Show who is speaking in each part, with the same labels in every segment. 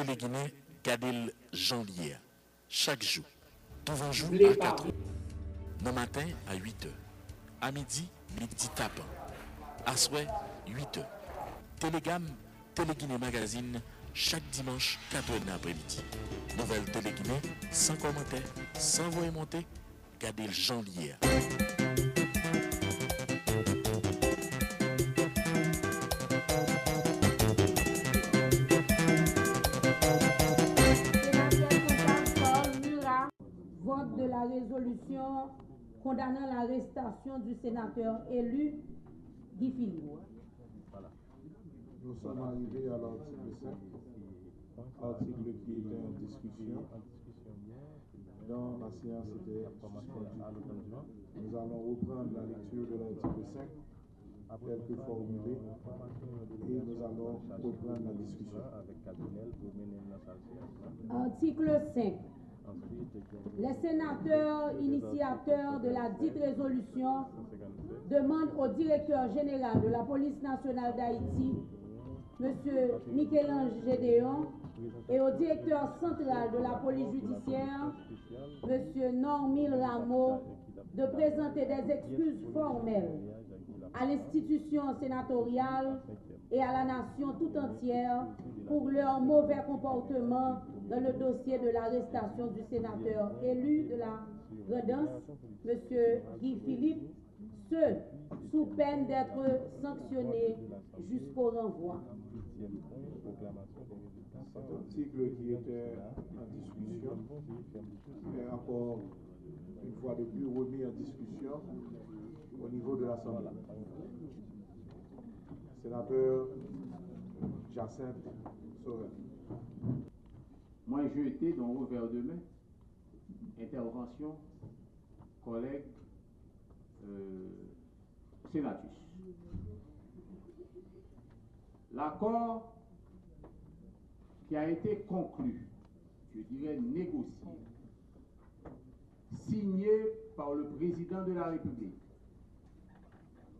Speaker 1: Téléguinée, Gadel Jean-Lier. Chaque jour, tout jour à 4 h. Le matin à 8 h. À midi, midi tapant. À soir, 8 h. Télégamme, Téléguinée Magazine, chaque dimanche, 4 h de l'après-midi. Nouvelle Téléguinée, sans commentaire, sans voix monter, Gadel Jean-Lier.
Speaker 2: Vote de la résolution condamnant l'arrestation du sénateur élu Guy Philippe.
Speaker 3: Nous sommes arrivés à l'article 5, article qui était en discussion. Dans la séance était suspendue. Nous allons reprendre la lecture de l'article 5, tel que formulé, et nous allons reprendre la discussion.
Speaker 2: Article 5. Les sénateurs initiateurs de la dite résolution demandent au directeur général de la police nationale d'Haïti, M. Michel-Ange Gédéon, et au directeur central de la police judiciaire, M. Normil Rameau, de présenter des excuses formelles à l'institution sénatoriale et à la nation tout entière pour leur mauvais comportement dans le dossier de l'arrestation du sénateur élu de la Redance, M. Guy Philippe, ce sous peine d'être sanctionné jusqu'au renvoi.
Speaker 3: Cet article qui était en discussion est encore une fois de plus remis en discussion au niveau de l'Assemblée. Sénateur Jacinthe Sorel.
Speaker 4: Moi, j'ai été dans revers de main, intervention, collègue, sénatus. L'accord qui a été conclu, je dirais négocié, signé par le président de la République,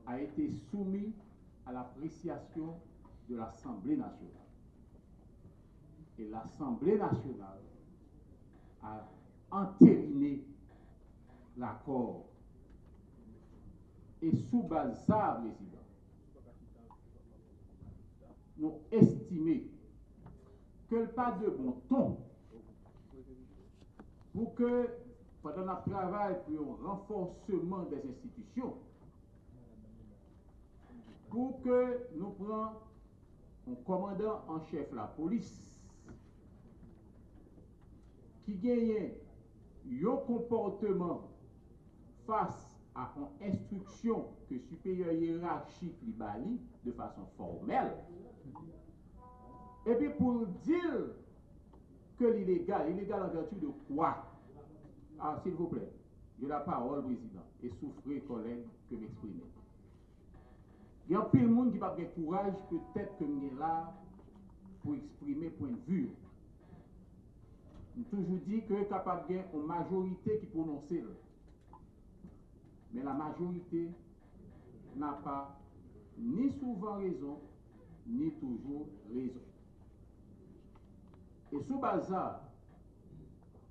Speaker 4: a été soumis à l'appréciation de l'Assemblée nationale. Et l'Assemblée nationale a entériné l'accord. Et sous base ça, président, nous estimons que le pas de bon ton pour que, pendant notre travail pour un renforcement des institutions, pour que nous prenions un commandant en chef de la police qui gagne un comportement face à une instruction que supérieur hiérarchique lui bali de façon formelle, et puis pour dire que l'illégal en vertu de quoi? Ah, s'il vous plaît, j'ai la parole, président, et souffrez, collègues, que m'exprimer. Il y a un peu de monde qui n'a pas de courage, peut-être que nous sommes là pour exprimer point de vue. Nous toujours dit que nous capable de une majorité qui prononce. Mais la majorité n'a pas ni souvent raison, ni toujours raison. Et sous base ça,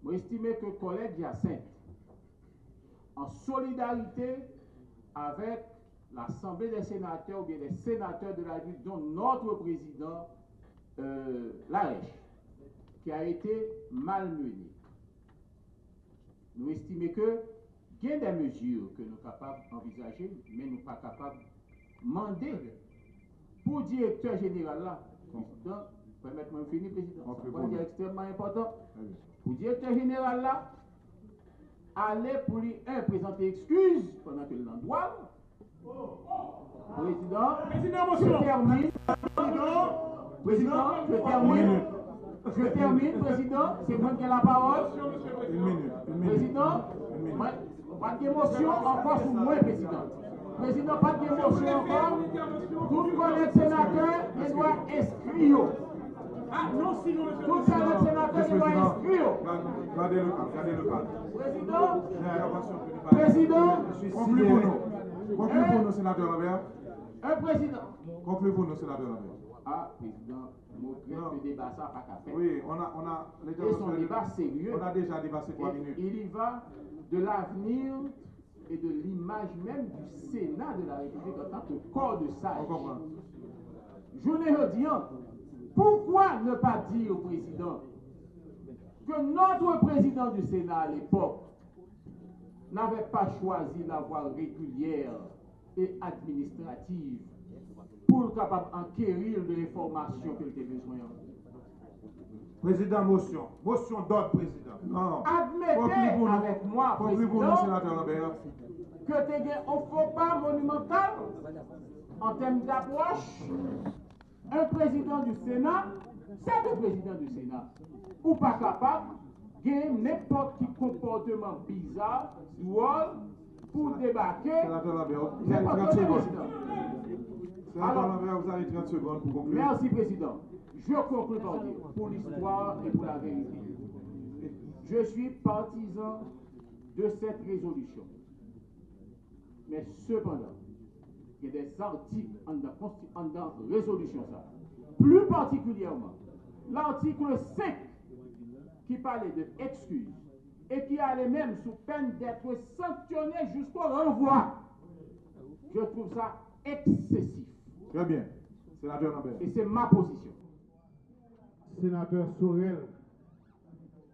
Speaker 4: moi estime que le collègue Jacinthe, en solidarité avec l'Assemblée des sénateurs ou bien les sénateurs de la République, dont notre président Larèche, qui a été malmené. Nous estimons que il y a des mesures que nous sommes capables d'envisager, mais nous ne sommes pas capables de demander pour le directeur général là. Permettez-moi de finir, président. C'est extrêmement important. Pour le directeur général là, aller pour lui présenter excuse pendant que l'endroit. Président, je termine. Président, je termine. Je termine, président. C'est moi qui ai la parole.
Speaker 3: Une minute.
Speaker 4: Président, pas d'émotion encore sur moi, président. Président, pas d'émotion encore. Tout collègue sénateur, il doit inscrire. Ah non, sinon, tout collègue sénateur, il doit inscrire.
Speaker 3: Gardez le cadre.
Speaker 4: Président,
Speaker 3: Conclue pour nous, sénateur Lambert.
Speaker 4: un président.
Speaker 3: Conclue pour nous, sénateur Lambert.
Speaker 4: Ah, président, le débat ça pas qu'à faire.
Speaker 3: Oui, on a
Speaker 4: et son débat sérieux.
Speaker 3: On a déjà dépassé 3 minutes.
Speaker 4: Il y va de l'avenir et de l'image même du Sénat de la République en tant que corps de sage.
Speaker 3: On comprend.
Speaker 4: Je l'ai dit, pourquoi ne pas dire au président que notre président du Sénat à l'époque n'avait pas choisi la voie régulière et administrative pour capable enquérir de l'information qu'il avait besoin.
Speaker 3: Président, motion. Motion d'ordre, président. Non.
Speaker 4: Admettez avec moi, président,
Speaker 3: sénateur Lambert,
Speaker 4: que tu as un faux pas monumental en termes d'approche. Un président du Sénat, c'est le président du Sénat, ou pas capable de n'importe quel comportement bizarre, drôle, pour débarquer.
Speaker 3: Sénateur Lambert, vous avez 30 secondes. Sénateur Lambert, vous avez 30 secondes pour conclure.
Speaker 4: Merci, président. Je conclue par dire, pour l'histoire et pour la vérité, je suis partisan de cette résolution. Mais cependant, il y a des articles en la résolution, ça. Plus particulièrement, l'article 5 qui parlait de excuses et qui allait même sous peine d'être sanctionné jusqu'au renvoi. Je trouve ça excessif.
Speaker 3: Très bien. Sénateur Lambert.
Speaker 4: Et c'est ma position.
Speaker 5: Sénateur Sorel,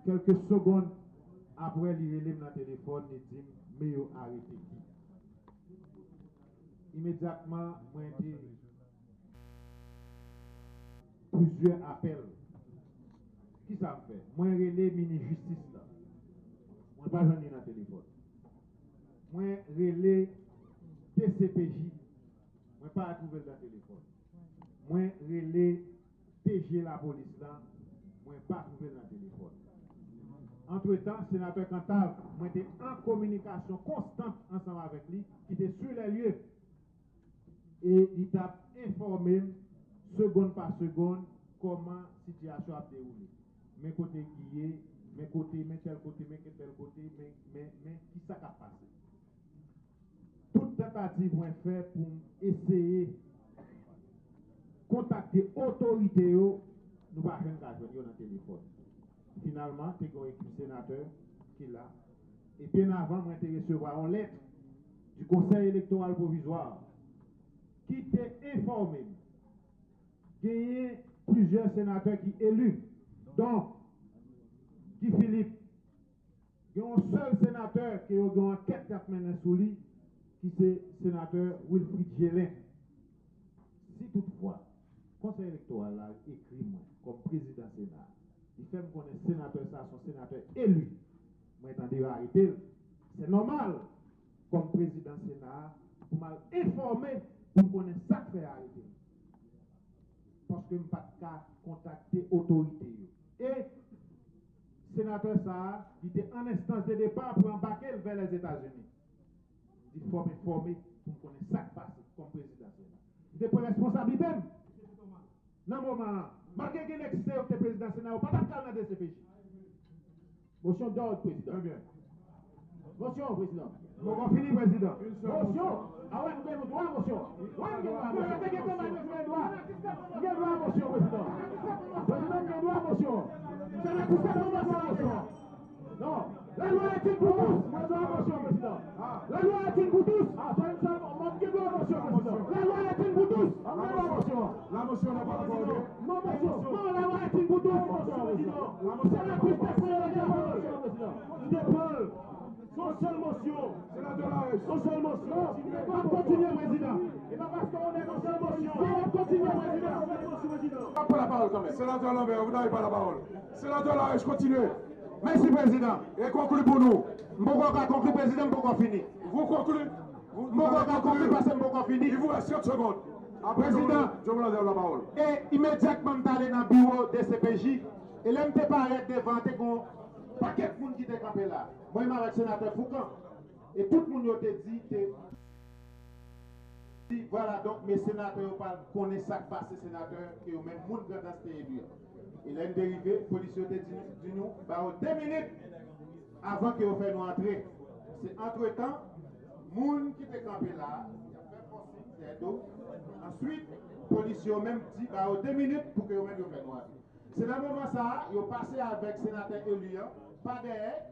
Speaker 5: quelques secondes après, il relève dans le téléphone et dit mais il a arrêté qui. Immédiatement, moi j'ai plusieurs appels. Qui ça me fait? Moi relève mini-justice là. Moi pas j'en ai dans le téléphone. Moi relève TCPJ. Moi pas trouvé dans le téléphone. Moi relève TG la police là. Moi pas trouvé dans le téléphone. Entre-temps, sénateur Cantal, moi j'étais en communication constante ensemble avec lui, qui était sur les lieux. Et il t'a informé, seconde par seconde, comment la situation a déroulé. Mes côtés guillés, mes côtés, mes tel côté, mes tel côté, mais qui ça a passé. Toute tentative moi fait pour essayer de contacter l'autorité, nous ne pouvons pas faire dans le téléphone. Finalement, tu as un sénateur qui est là. Et bien avant, moi, j'ai recevoir une lettre du Conseil électoral provisoire qui t'a informé. Il y a plusieurs sénateurs qui sont élus. Donc, Guy Philippe, il y a un seul sénateur qui a une enquête qui a mené sous lui, qui est le sénateur Wilfried Gélin. Si toutefois, le Conseil électoral a écrit moi comme président Sénat, il fait me connaître sénateur, ça, son sénateur élu. Moi, j'entendais arrêter. C'est normal, comme président Sénat, pour m'informer, pour me connaître ça qui fait arrêter. Parce que je n'ai pas de contacter l'autorité. Et sénateur ça, il était en instance de départ pour embarquer vers les États-Unis. Il faut m'informer pour me connaître ça qui passe comme président Sénat. Il était pour responsabilité. Dans le moment, malgré qu'il existe le président Sénat, on ne peut pas dans le DCPJ. Motion d'ordre, président.
Speaker 3: Très bien.
Speaker 5: Motion, président. On finit, président. Motion. Ah ouais, nous avons droit à motion. Ouais, nous avons droit à motion. Nous avons droit à motion, président. Président, nous avons droit à motion. C'est la tout simplement droit à motion. Non. La loi est une pour tous. Nous avons droit à motion, président. La loi est une pour tous. Ah, c'est une seule. On a droit à motion, président. La loi est une pour tous. On a droit à motion.
Speaker 3: La motion n'est pas accordée.
Speaker 5: Non, motion. Non, la loi est une pour tous. La motion est plus président. Son seule motion.
Speaker 3: Sénateur Larèche.
Speaker 5: Son seule motion. On va continuer, président. Et pas parce qu'on est en seule motion. On va continuer, président.
Speaker 3: Pas la parole quand même. Sénateur Lambert, vous n'avez pas la parole. Sénateur Larèche, continuez.
Speaker 5: Merci, président.
Speaker 3: Et conclue pour nous.
Speaker 5: Mboko a conclu, président, Mboko fini.
Speaker 3: Vous concluez.
Speaker 5: Mboko a conclu parce que Mboko fini.
Speaker 3: Il vous reste 4 secondes. Après,
Speaker 5: Président,
Speaker 3: je vous donne la parole.
Speaker 5: Et immédiatement, je suis allé dans le bureau de CPJ. Et là, je me paraît devant un paquet de monde qui était campé là. Moi, je suis avec le sénateur Foucan. Et tout le monde a dit, voilà, donc mes sénateurs connaissent ça qui passe, sénateurs, et au même monde dans ce pays. Et là, une dérivé, la police a dit nous, 2 minutes avant que vous fassiez nous entrer. C'est entre-temps, les gens qui étaient campés là, il a fait forcer des dos. Ensuite, policiers même dit, bah, 2 minutes pour que vous même fait noir. C'est dans le moment ça, ils ont passé avec le sénateur élu, pas derrière.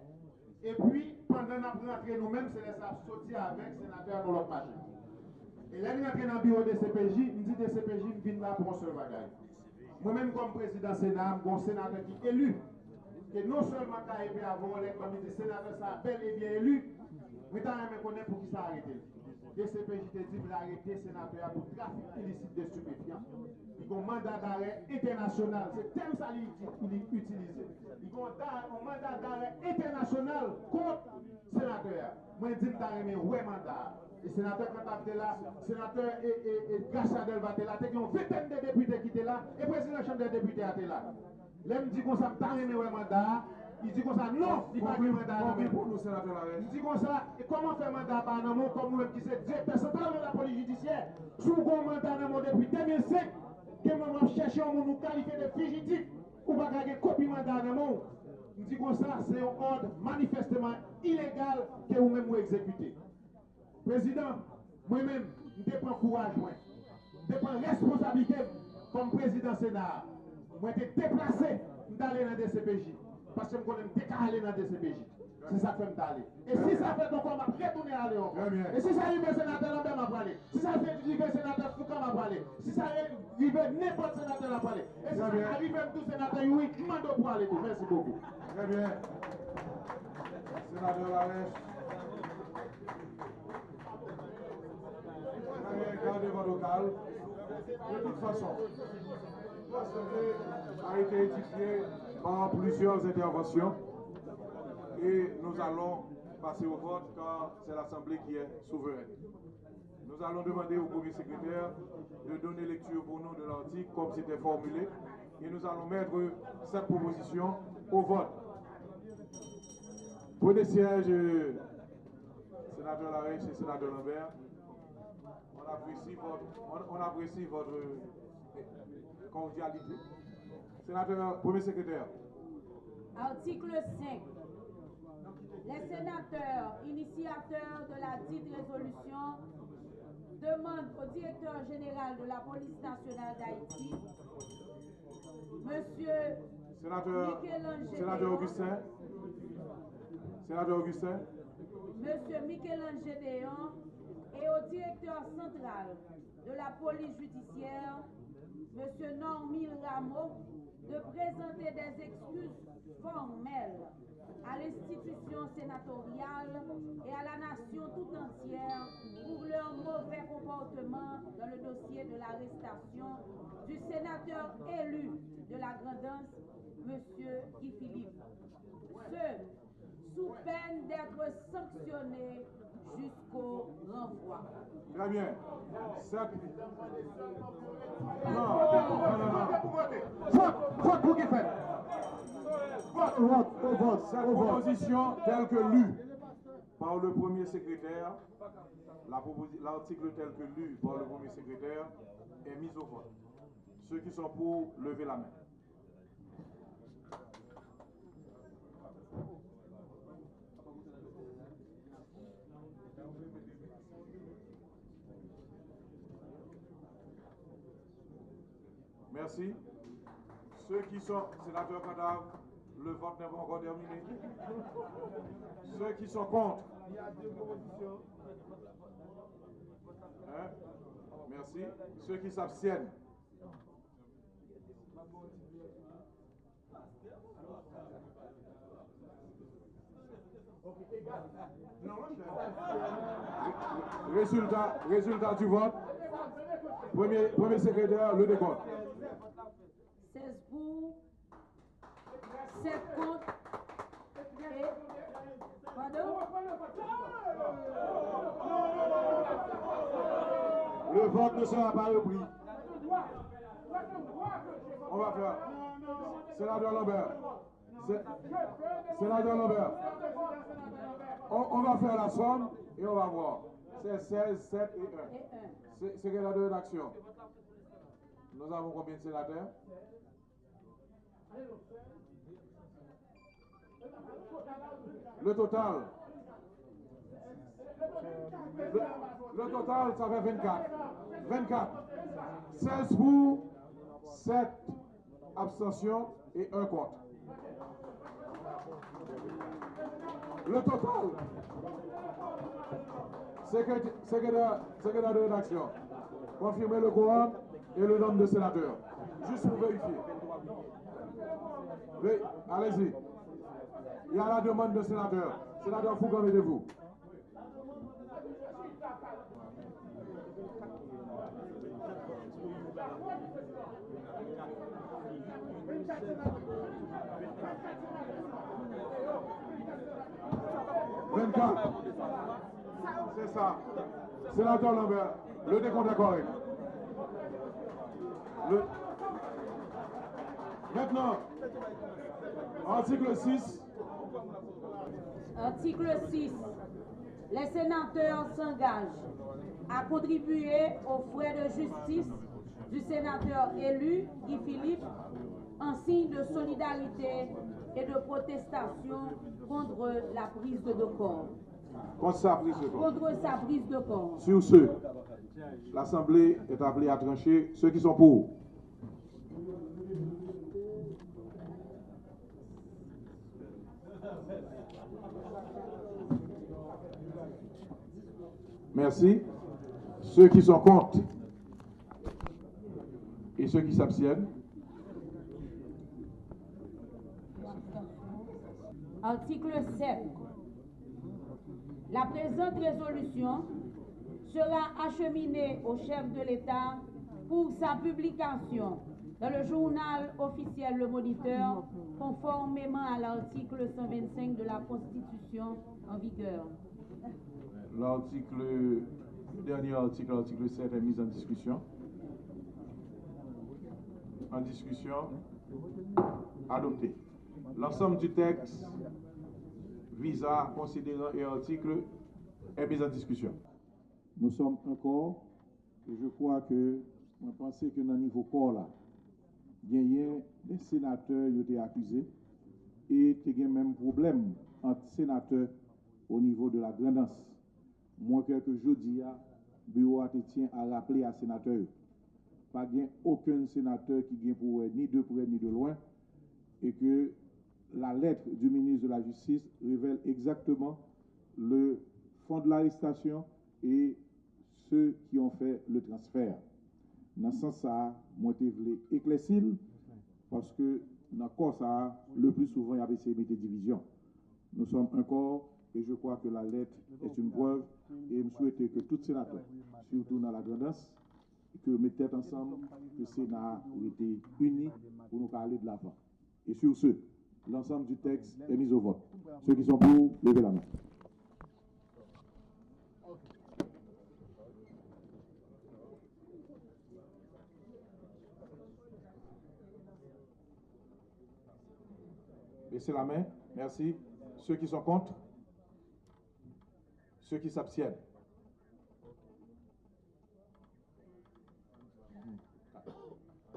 Speaker 5: Et puis, pendant notre rentrée, nous-mêmes, c'est les sortir avec le sénateur dans l'autre machine. Et là, nous entrons dans le bureau de CPJ, nous dit de CPJ, nous venons là pour un seul bagage. Moi-même, comme président Sénat, mon sénateur qui est élu, que non seulement KEP avant l'élection, mais le sénateur ça bel et bien élu, mais tu as reconnaître pour qui ça a arrêté. DCPJ te dit qu'il a arrêté le sénateur pour trafic illicite de stupéfiants. Il a un mandat d'arrêt international. C'est tel ça qu'il utilise. Il a un mandat d'arrêt international contre le sénateur. Moi, je dis que tu as un mandat. Le sénateur quand tu là, le sénateur et Gachadel va là, tu as une vingtaine de députés qui étaient là, et le président de la Chambre des députés était là. Là, il me dit qu'on s'est taré un mandat. Il dit comme ça, non, il n'y a pas de mandat. Pour nous, sénateur Larès. Il dit comme ça, et comment faire mandat par un homme comme nous-mêmes qui sommes directeur central de la police judiciaire, sous un mandat depuis 2005, que nous cherchons à nous qualifier de fugitifs, ou pas gagner copie mandat dans le monde. Il dit comme ça, c'est un ordre manifestement illégal que vous-même vous exécutez. Président, moi-même, je prends courage, je prends responsabilité comme président Sénat. Moi, je suis déplacé d'aller dans des CPJ. Parce que je connais décaler dans des CPJ. C'est ça que je fais d'aller. Et si ça fait encore, je vais retourner à Léon. Et si ça arrive au sénateur Lambert, je vais aller. Si ça arrive au sénateur Foucault, je vais aller. Si ça arrive n'importe sénateur, je vais aller. Et si ça arrive même tout sénateur, oui, je m'en pour aller. Merci beaucoup.
Speaker 3: Très bien. Sénateur Larès. Très bien, gardez votre calme. De toute façon, l'Assemblée a été édifiée par plusieurs interventions et nous allons passer au vote car c'est l'Assemblée qui est souveraine. Nous allons demander au premier secrétaire de donner lecture pour nous de l'article comme c'était formulé et nous allons mettre cette proposition au vote. Prenez siège, sénateur Larès et sénateur Lambert. On apprécie votre cordialité. Sénateur, premier secrétaire.
Speaker 2: Article 5. Les sénateurs initiateurs de la dite résolution demandent au directeur général de la police nationale d'Haïti, Monsieur
Speaker 3: Sénateur Augustin. Sénateur Augustin.
Speaker 2: Monsieur Michel-Ange Gédéon, et au directeur central de la police judiciaire, M. Normil Rameau, de présenter des excuses formelles à l'institution sénatoriale et à la nation tout entière pour leur mauvais comportement dans le dossier de l'arrestation du sénateur élu de la Grand'Anse, M. Guy Philippe. Ce, sous peine d'être sanctionné jusqu'au renvoi.
Speaker 3: Très bien.
Speaker 5: Vote pour qui fait.
Speaker 3: Cette proposition telle que lue par le premier secrétaire, l'article tel que lu par le premier secrétaire est mis au vote. Ceux qui sont pour, lever la main. Merci. Ceux qui sont, sénateur Cadavre, le vote n'est pas encore terminé. Ceux qui sont contre. Il y a 2 propositions. Hein? Merci. Ceux qui s'abstiennent. Résultat du vote. Premier secrétaire, le décompte.
Speaker 2: 16 pour, 7 contre, et... Pardon?
Speaker 3: Le vote ne sera pas repris. On va faire. Sénateur Lambert. Sénateur Lambert. On va faire la somme et on va voir. C'est 16, 7 et 1. Secrétaire de rédaction. Nous avons combien de sénateurs? Le total. Le total, ça fait 24. 24. 16 pour, 7 abstentions et 1 contre. Le total, secrétaire de rédaction, confirmez le quorum et le nombre de sénateurs. Juste pour vérifier. Oui, allez-y. Il y a la demande de sénateur. Sénateur Foucault, mettez-vous. C'est ça. Sénateur Lambert, le décompte est correct. Maintenant, article 6.
Speaker 2: Article 6. Les sénateurs s'engagent à contribuer aux frais de justice du sénateur élu Guy Philippe en signe de solidarité et de protestation contre la prise de corps.
Speaker 3: Contre sa prise de corps.
Speaker 2: Contre sa prise de corps.
Speaker 3: Sur ce, l'Assemblée est appelée à trancher. Ceux qui sont pour. Merci. Ceux qui sont contre et ceux qui s'abstiennent.
Speaker 2: Article 7. La présente résolution sera acheminée au chef de l'État pour sa publication dans le journal officiel Le Moniteur, conformément à l'article 125 de la Constitution en vigueur.
Speaker 3: Le dernier article, l'article 7, est mis en discussion. En discussion, adopté. L'ensemble du texte visa, considérant et article est mis en discussion. Nous sommes un corps et je crois que, on pensait que dans le niveau corps là, il y a des sénateurs qui ont été accusés et il y a même problème entre sénateurs au niveau de la grandance. Moi, quelques jours d'hier, le bureau a tient à rappeler à sénateurs. Pas aucun sénateur qui vient pour ni de près ni de loin et que la lettre du ministre de la Justice révèle exactement le fond de l'arrestation et ceux qui ont fait le transfert. Dans ce sens, moi, je voulais éclaircir parce que dans le corps, le plus souvent, il y a des divisions. Nous sommes un corps et je crois que la lettre est une preuve et je souhaite que tous les sénateurs, surtout dans la grandance, que nous mettent ensemble, que le Sénat ait été uni pour nous parler de l'avant. Et sur ce, l'ensemble du texte est mis au vote. Ceux qui sont pour, levez la main. Baissez la main. Merci. Ceux qui sont contre? Ceux qui s'abstiennent?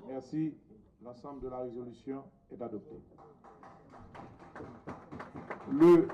Speaker 3: Merci. L'ensemble de la résolution est adopté. Le